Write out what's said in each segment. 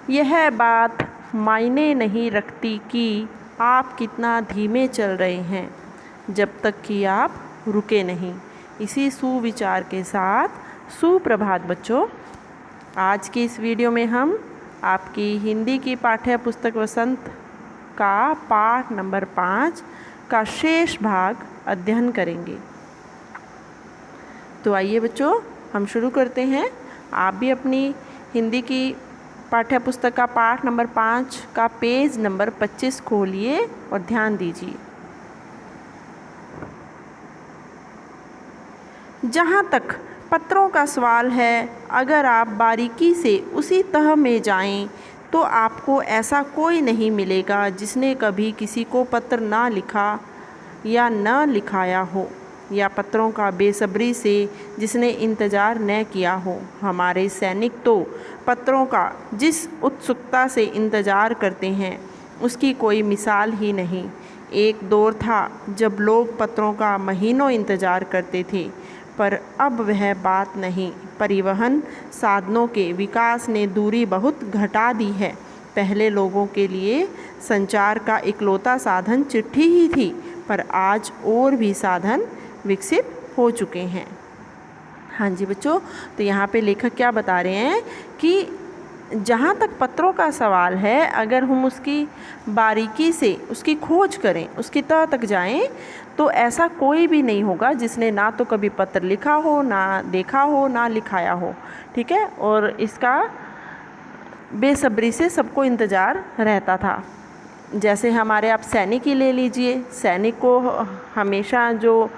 यह बात मायने नहीं रखती कि आप कितना धीमे चल रहे हैं, जब तक कि आप रुके नहीं। इसी सुविचार के साथ सुप्रभात बच्चों। आज की इस वीडियो में हम आपकी हिंदी की पाठ्य पुस्तक वसंत का पाठ नंबर 5 का शेष भाग अध्ययन करेंगे। तो आइए बच्चों, हम शुरू करते हैं। आप भी अपनी हिंदी की पाठ्य पुस्तक का पाठ नंबर 5 का पेज नंबर 25 खोलिए और ध्यान दीजिए। जहाँ तक पत्रों का सवाल है, अगर आप बारीकी से उसी तह में जाएं, तो आपको ऐसा कोई नहीं मिलेगा जिसने कभी किसी को पत्र ना लिखा या न लिखाया हो, या पत्रों का बेसब्री से जिसने इंतज़ार न किया हो। हमारे सैनिक तो पत्रों का जिस उत्सुकता से इंतज़ार करते हैं, उसकी कोई मिसाल ही नहीं। एक दौर था जब लोग पत्रों का महीनों इंतज़ार करते थे, पर अब वह बात नहीं। परिवहन साधनों के विकास ने दूरी बहुत घटा दी है। पहले लोगों के लिए संचार का इकलौता साधन चिट्ठी ही थी, पर आज और भी साधन विकसित हो चुके हैं। हाँ जी बच्चों, तो यहाँ पे लेखक क्या बता रहे हैं कि जहाँ तक पत्रों का सवाल है, अगर हम उसकी बारीकी से उसकी खोज करें, उसकी तह तक जाएं, तो ऐसा कोई भी नहीं होगा जिसने ना तो कभी पत्र लिखा हो, ना देखा हो, ना लिखाया हो। ठीक है, और इसका बेसब्री से सबको इंतज़ार रहता था। जैसे हमारे आप सैनिक ही ले लीजिए। सैनिक को हमेशा जो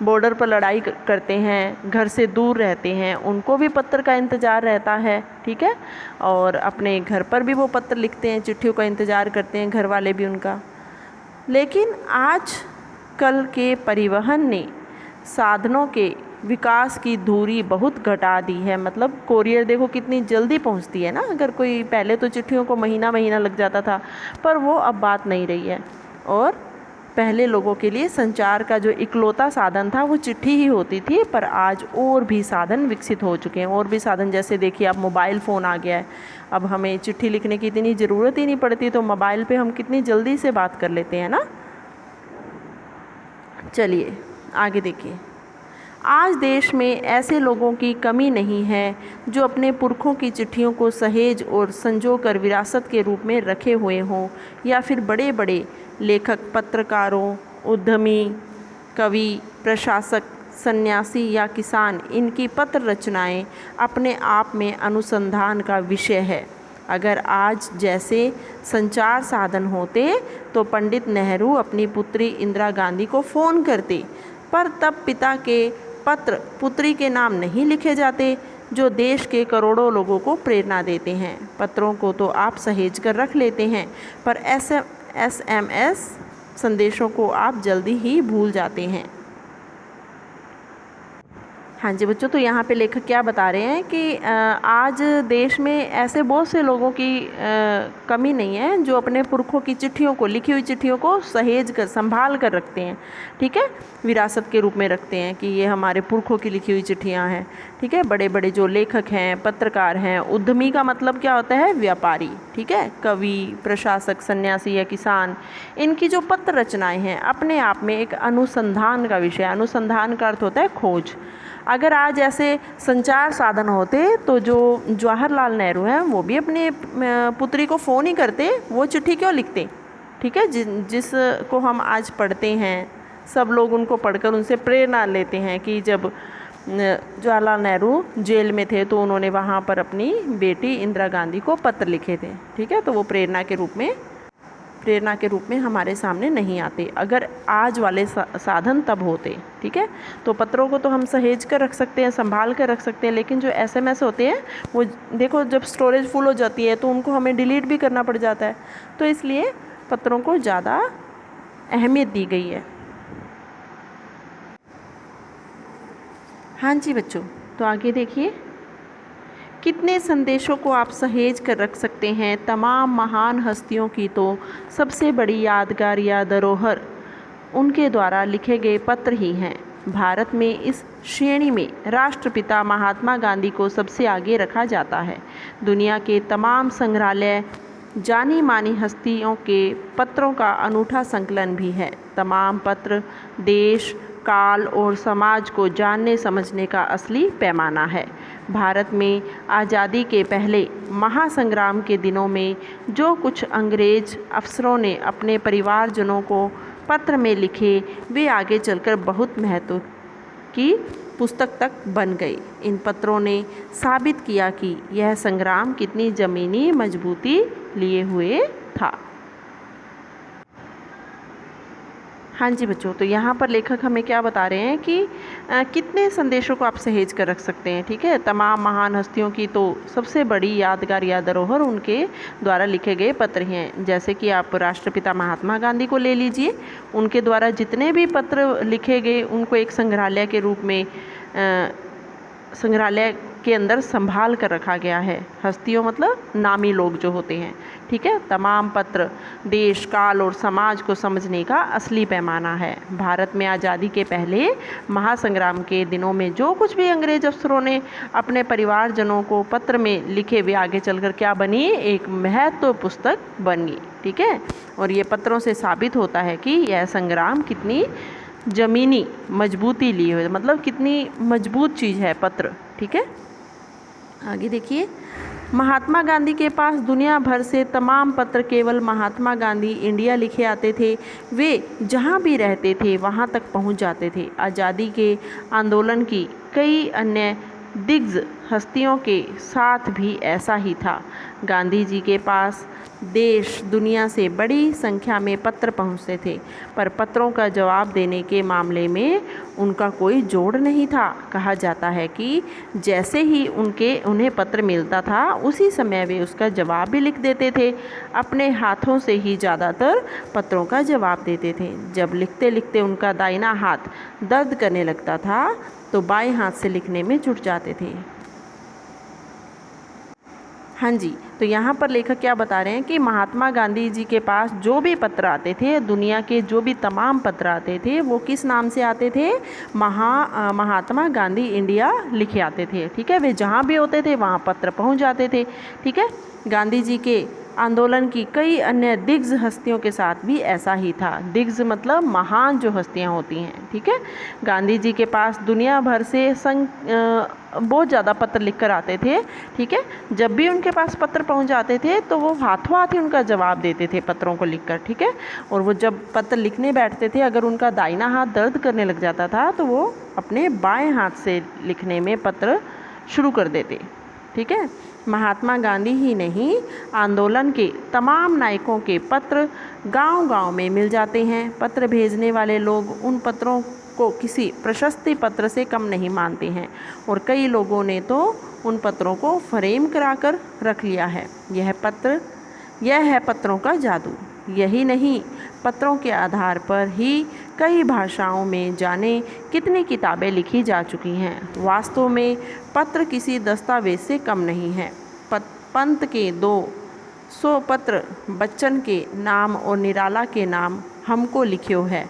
बॉर्डर पर लड़ाई करते हैं, घर से दूर रहते हैं, उनको भी पत्र का इंतज़ार रहता है। ठीक है, और अपने घर पर भी वो पत्र लिखते हैं, चिट्ठियों का इंतज़ार करते हैं, घर वाले भी उनका। लेकिन आज कल के परिवहन ने साधनों के विकास की दूरी बहुत घटा दी है। मतलब कोरियर देखो कितनी जल्दी पहुंचती है ना। अगर कोई, पहले तो चिट्ठियों को महीना महीना लग जाता था, पर वो अब बात नहीं रही है। और पहले लोगों के लिए संचार का जो इकलौता साधन था वो चिट्ठी ही होती थी, पर आज और भी साधन विकसित हो चुके हैं। और भी साधन, जैसे देखिए अब मोबाइल फ़ोन आ गया है। अब हमें चिट्ठी लिखने की इतनी ज़रूरत ही नहीं पड़ती, तो मोबाइल पे हम कितनी जल्दी से बात कर लेते हैं ना। चलिए आगे देखिए। आज देश में ऐसे लोगों की कमी नहीं है जो अपने पुरखों की चिट्ठियों को सहेज और संजो कर विरासत के रूप में रखे हुए हों, या फिर बड़े बड़े लेखक, पत्रकारों, उद्यमी, कवि, प्रशासक, सन्यासी या किसान, इनकी पत्र रचनाएं अपने आप में अनुसंधान का विषय है। अगर आज जैसे संचार साधन होते तो पंडित नेहरू अपनी पुत्री इंदिरा गांधी को फ़ोन करते, पर तब पिता के पत्र पुत्री के नाम नहीं लिखे जाते, जो देश के करोड़ों लोगों को प्रेरणा देते हैं। पत्रों को तो आप सहेज कर रख लेते हैं, पर SMS संदेशों को आप जल्दी ही भूल जाते हैं। हाँ जी बच्चों, तो यहाँ पे लेखक क्या बता रहे हैं कि आज देश में ऐसे बहुत से लोगों की कमी नहीं है जो अपने पुरखों की चिट्ठियों को, लिखी हुई चिट्ठियों को सहेज कर, संभाल कर रखते हैं। ठीक है, विरासत के रूप में रखते हैं कि ये हमारे पुरखों की लिखी हुई चिट्ठियाँ हैं। ठीक है, बड़े बड़े जो लेखक हैं, पत्रकार हैं, उद्यमी का मतलब क्या होता है? व्यापारी। ठीक है, कवि, प्रशासक, सन्यासी या किसान, इनकी जो पत्र रचनाएँ हैं अपने आप में एक अनुसंधान का विषय। अनुसंधान का अर्थ होता है खोज। अगर आज ऐसे संचार साधन होते तो जो जवाहरलाल नेहरू हैं वो भी अपने पुत्री को फ़ोन ही करते, वो चिट्ठी क्यों लिखते? ठीक है, जिसको हम आज पढ़ते हैं, सब लोग उनको पढ़कर उनसे प्रेरणा लेते हैं कि जब जवाहरलाल नेहरू जेल में थे तो उन्होंने वहाँ पर अपनी बेटी इंदिरा गांधी को पत्र लिखे थे। ठीक है, तो वो प्रेरणा के रूप में हमारे सामने नहीं आते अगर आज वाले साधन तब होते। ठीक है, तो पत्रों को तो हम सहेज कर रख सकते हैं, संभाल कर रख सकते हैं, लेकिन जो SMS होते हैं वो देखो जब स्टोरेज फुल हो जाती है तो उनको हमें डिलीट भी करना पड़ जाता है। तो इसलिए पत्रों को ज़्यादा अहमियत दी गई है। हाँ जी बच्चों, तो आगे देखिए। कितने संदेशों को आप सहेज कर रख सकते हैं। तमाम महान हस्तियों की तो सबसे बड़ी यादगार या धरोहर उनके द्वारा लिखे गए पत्र ही हैं। भारत में इस श्रेणी में राष्ट्रपिता महात्मा गांधी को सबसे आगे रखा जाता है। दुनिया के तमाम संग्रहालय जानी मानी हस्तियों के पत्रों का अनूठा संकलन भी है। तमाम पत्र देश, काल और समाज को जानने समझने का असली पैमाना है। भारत में आज़ादी के पहले महासंग्राम के दिनों में जो कुछ अंग्रेज अफसरों ने अपने परिवारजनों को पत्र में लिखे, वे आगे चलकर बहुत महत्व की पुस्तक तक बन गई। इन पत्रों ने साबित किया कि यह संग्राम कितनी ज़मीनी मजबूती लिए हुए था। हाँ जी बच्चों, तो यहाँ पर लेखक हमें क्या बता रहे हैं कि कितने संदेशों को आप सहेज कर रख सकते हैं। ठीक है, तमाम महान हस्तियों की तो सबसे बड़ी यादगार या धरोहर उनके द्वारा लिखे गए पत्र हैं। जैसे कि आप राष्ट्रपिता महात्मा गांधी को ले लीजिए, उनके द्वारा जितने भी पत्र लिखे गए उनको एक संग्रहालय के रूप में संग्रहालय के अंदर संभाल कर रखा गया है। हस्तियों मतलब नामी लोग जो होते हैं। ठीक है, तमाम पत्र देश, काल और समाज को समझने का असली पैमाना है। भारत में आज़ादी के पहले महासंग्राम के दिनों में जो कुछ भी अंग्रेज अफसरों ने अपने परिवारजनों को पत्र में लिखे, वे आगे चलकर क्या बनी, एक महत्व पुस्तक बनी। ठीक है, और ये पत्रों से साबित होता है कि यह संग्राम कितनी ज़मीनी मजबूती लिए हुए, मतलब कितनी मजबूत चीज़ है पत्र। ठीक है, आगे देखिए, महात्मा गांधी के पास दुनिया भर से तमाम पत्र केवल महात्मा गांधी इंडिया लिखे आते थे। वे जहाँ भी रहते थे वहाँ तक पहुँच जाते थे। आज़ादी के आंदोलन की कई अन्य दिग्गज हस्तियों के साथ भी ऐसा ही था। गांधी जी के पास देश दुनिया से बड़ी संख्या में पत्र पहुंचते थे, पर पत्रों का जवाब देने के मामले में उनका कोई जोड़ नहीं था। कहा जाता है कि जैसे ही उन्हें पत्र मिलता था, उसी समय वे उसका जवाब भी लिख देते थे। अपने हाथों से ही ज़्यादातर पत्रों का जवाब देते थे। जब लिखते लिखते उनका दाहिना हाथ दर्द करने लगता था, तो बाएं हाथ से लिखने में जुट जाते थे। हाँ जी, तो यहाँ पर लेखक क्या बता रहे हैं कि महात्मा गांधी जी के पास जो भी पत्र आते थे, दुनिया के जो भी तमाम पत्र आते थे, वो किस नाम से आते थे, महात्मा गांधी इंडिया लिखे आते थे। ठीक है, वे जहाँ भी होते थे वहाँ पत्र पहुँच जाते थे। ठीक है, गांधी जी के आंदोलन की कई अन्य दिग्गज हस्तियों के साथ भी ऐसा ही था। दिग्गज मतलब महान जो हस्तियां होती हैं। ठीक है, गांधी जी के पास दुनिया भर से बहुत ज़्यादा पत्र लिखकर आते थे। ठीक है, जब भी उनके पास पत्र पहुंच जाते थे तो वो हाथों हाथ ही उनका जवाब देते थे पत्रों को लिखकर। ठीक है, और वो जब पत्र लिखने बैठते थे, अगर उनका दाहिना हाथ दर्द करने लग जाता था तो वो अपने बाएं हाथ से लिखने में पत्र शुरू कर देते। ठीक है, महात्मा गांधी ही नहीं, आंदोलन के तमाम नायकों के पत्र गांव-गांव में मिल जाते हैं। पत्र भेजने वाले लोग उन पत्रों को किसी प्रशस्ति पत्र से कम नहीं मानते हैं, और कई लोगों ने तो उन पत्रों को फ्रेम कराकर रख लिया है। यह है पत्रों का जादू। यही नहीं, पत्रों के आधार पर ही कई भाषाओं में जाने कितनी किताबें लिखी जा चुकी हैं। वास्तव में पत्र किसी दस्तावेज से कम नहीं है। पंत के 200 पत्र बच्चन के नाम और निराला के नाम हमको लिखियो है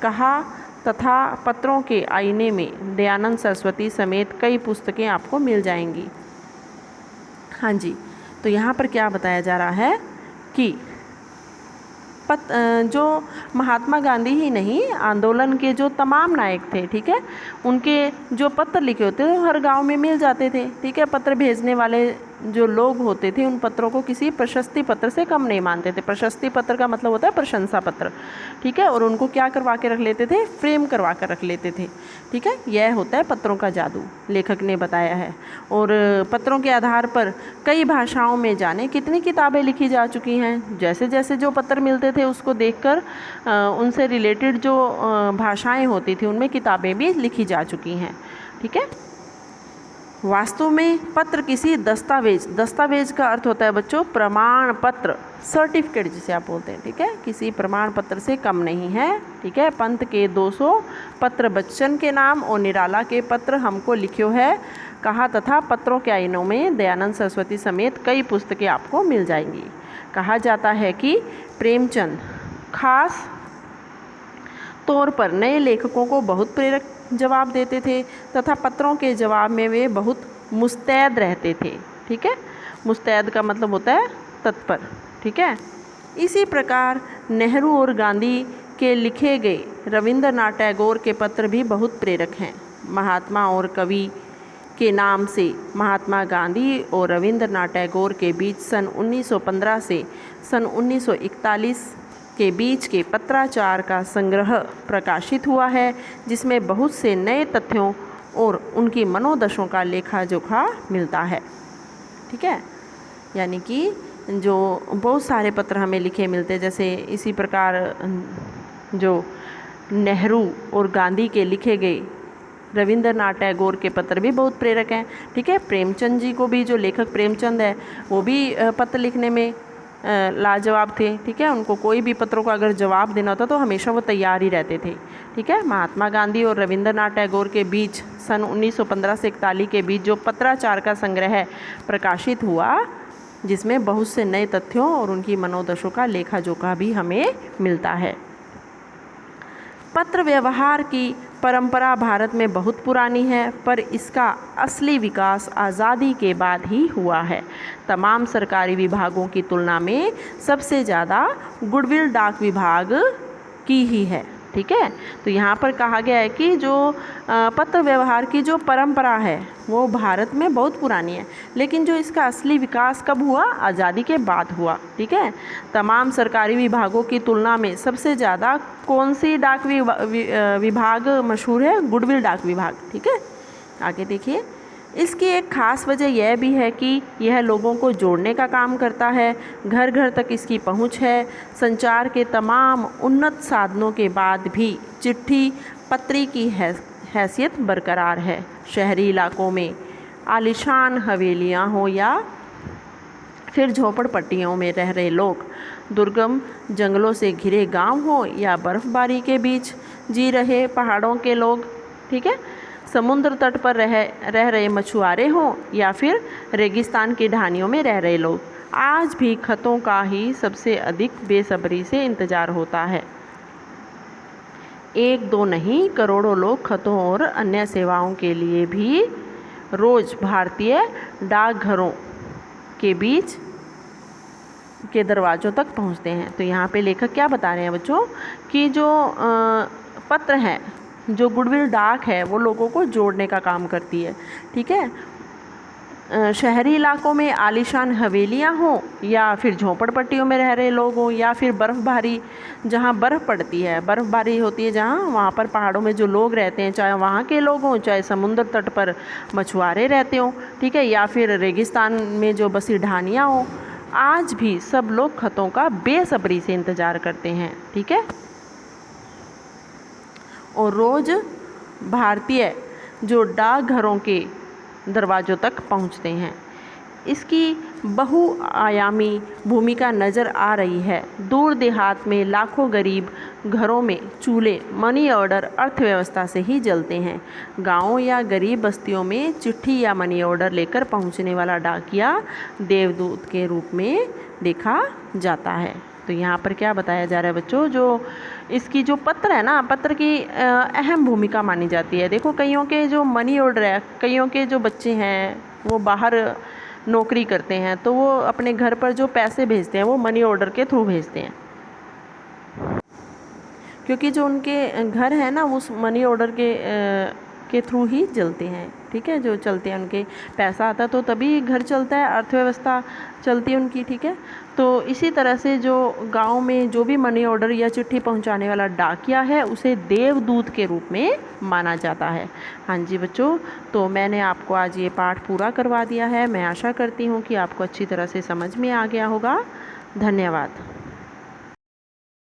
कहा, तथा पत्रों के आईने में दयानंद सरस्वती समेत कई पुस्तकें आपको मिल जाएंगी। हाँ जी, तो यहाँ पर क्या बताया जा रहा है कि जो महात्मा गांधी ही नहीं, आंदोलन के जो तमाम नायक थे, ठीक है, उनके जो पत्र लिखे होते थे हर गांव में मिल जाते थे। ठीक है, पत्र भेजने वाले जो लोग होते थे उन पत्रों को किसी प्रशस्ति पत्र से कम नहीं मानते थे। प्रशस्ति पत्र का मतलब होता है प्रशंसा पत्र। ठीक है, और उनको क्या करवा के रख लेते थे, फ्रेम करवा कर रख लेते थे। ठीक है, यह होता है पत्रों का जादू, लेखक ने बताया है। और पत्रों के आधार पर कई भाषाओं में जाने कितनी किताबें लिखी जा चुकी हैं। जैसे जैसे जो पत्र मिलते थे उसको देखकर उनसे रिलेटेड जो भाषाएं होती थी उनमें किताबें भी लिखी जा चुकी हैं। ठीक है, वास्तव में पत्र किसी दस्तावेज का अर्थ होता है बच्चों प्रमाण पत्र, सर्टिफिकेट जिसे आप बोलते हैं। ठीक है, किसी प्रमाण पत्र से कम नहीं है। ठीक है, पंत के 200 पत्र बच्चन के नाम और निराला के पत्र हमको लिखियो है कहा, तथा पत्रों के आईनों में दयानंद सरस्वती समेत कई पुस्तकें आपको मिल जाएंगी। कहा जाता है कि प्रेमचंद खास तौर पर नए लेखकों को बहुत जवाब देते थे तथा पत्रों के जवाब में वे बहुत मुस्तैद रहते थे। ठीक है, मुस्तैद का मतलब होता है तत्पर। ठीक है, इसी प्रकार नेहरू और गांधी के लिखे गए रविंद्रनाथ टैगोर के पत्र भी बहुत प्रेरक हैं। महात्मा और कवि के नाम से महात्मा गांधी और रविंद्रनाथ टैगोर के बीच सन 1915 से सन 1941 के बीच के पत्राचार का संग्रह प्रकाशित हुआ है, जिसमें बहुत से नए तथ्यों और उनकी मनोदशों का लेखा जोखा मिलता है। ठीक है, यानी कि जो बहुत सारे पत्र हमें लिखे मिलते हैं, जैसे इसी प्रकार जो नेहरू और गांधी के लिखे गए रविंद्रनाथ टैगोर के पत्र भी बहुत प्रेरक हैं। ठीक है, प्रेमचंद जी को भी, जो लेखक प्रेमचंद है वो भी पत्र लिखने में लाजवाब थे। ठीक है, उनको कोई भी पत्रों का अगर जवाब देना होता तो हमेशा वो तैयार ही रहते थे। ठीक है, महात्मा गांधी और रविंद्रनाथ टैगोर के बीच सन 1915 से 41 के बीच जो पत्राचार का संग्रह प्रकाशित हुआ, जिसमें बहुत से नए तथ्यों और उनकी मनोदशों का लेखा जोखा भी हमें मिलता है। पत्र व्यवहार की परंपरा भारत में बहुत पुरानी है, पर इसका असली विकास आज़ादी के बाद ही हुआ है। तमाम सरकारी विभागों की तुलना में सबसे ज़्यादा गुडविल डाक विभाग की ही है। ठीक है, तो यहाँ पर कहा गया है कि जो पत्र व्यवहार की जो परंपरा है वो भारत में बहुत पुरानी है, लेकिन जो इसका असली विकास कब हुआ? आज़ादी के बाद हुआ। ठीक है, तमाम सरकारी विभागों की तुलना में सबसे ज़्यादा कौन सी डाक विभाग मशहूर है? गुडविल डाक विभाग। ठीक है, आगे देखिए, इसकी एक ख़ास वजह यह भी है कि यह लोगों को जोड़ने का काम करता है। घर घर तक इसकी पहुंच है। संचार के तमाम उन्नत साधनों के बाद भी चिट्ठी पत्री की हैसियत बरकरार है। शहरी इलाकों में आलीशान हवेलियां हो या फिर झोपड़पट्टियों में रह रहे लोग, दुर्गम जंगलों से घिरे गांव हो या बर्फबारी के बीच जी रहे पहाड़ों के लोग, ठीक है, समुद्र तट पर रह रहे मछुआरे हों या फिर रेगिस्तान की ढानियों में रह रहे लोग, आज भी खतों का ही सबसे अधिक बेसब्री से इंतज़ार होता है। एक दो नहीं, करोड़ों लोग खतों और अन्य सेवाओं के लिए भी रोज़ भारतीय डाकघरों के बीच के दरवाज़ों तक पहुंचते हैं। तो यहाँ पे लेखक क्या बता रहे हैं बच्चों कि जो पत्र हैं, जो गुडविल डाक है, वो लोगों को जोड़ने का काम करती है। ठीक है, शहरी इलाकों में आलीशान हवेलियां हों या फिर झोपड़पट्टियों में रह रहे लोग हों या फिर बर्फ़बारी, जहाँ बर्फ़ पड़ती है, बर्फ़बारी होती है जहाँ, वहाँ पर पहाड़ों में जो लोग रहते हैं, चाहे वहाँ के लोग हों, चाहे समुद्र तट पर मछुआरे रहते हों, ठीक है, या फिर रेगिस्तान में जो बसी ढानियाँ हों, आज भी सब लोग खतों का बेसब्री से इंतज़ार करते हैं। ठीक है, और रोज़ भारतीय जो डाकघरों के दरवाज़ों तक पहुंचते हैं। इसकी बहुआयामी भूमिका नज़र आ रही है। दूर देहात में लाखों गरीब घरों में चूल्हे मनी ऑर्डर अर्थव्यवस्था से ही जलते हैं। गांवों या गरीब बस्तियों में चिट्ठी या मनी ऑर्डर लेकर पहुंचने वाला डाकिया देवदूत के रूप में देखा जाता है। तो यहाँ पर क्या बताया जा रहा है बच्चों, जो इसकी जो पत्र है ना, पत्र की अहम भूमिका मानी जाती है। देखो, कईयों के जो मनी ऑर्डर है, कईयों के जो बच्चे हैं वो बाहर नौकरी करते हैं, तो वो अपने घर पर जो पैसे भेजते हैं वो मनी ऑर्डर के थ्रू भेजते हैं, क्योंकि जो उनके घर है ना उस मनी ऑर्डर के थ्रू ही चलते हैं। ठीक है, जो चलते हैं, उनके पैसा आता तो तभी घर चलता है, अर्थव्यवस्था चलती है उनकी। ठीक है, तो इसी तरह से जो गांव में जो भी मनी ऑर्डर या चिट्ठी पहुंचाने वाला डाकिया है, उसे देवदूत के रूप में माना जाता है। हाँ जी बच्चों, तो मैंने आपको आज ये पाठ पूरा करवा दिया है। मैं आशा करती हूँ कि आपको अच्छी तरह से समझ में आ गया होगा। धन्यवाद।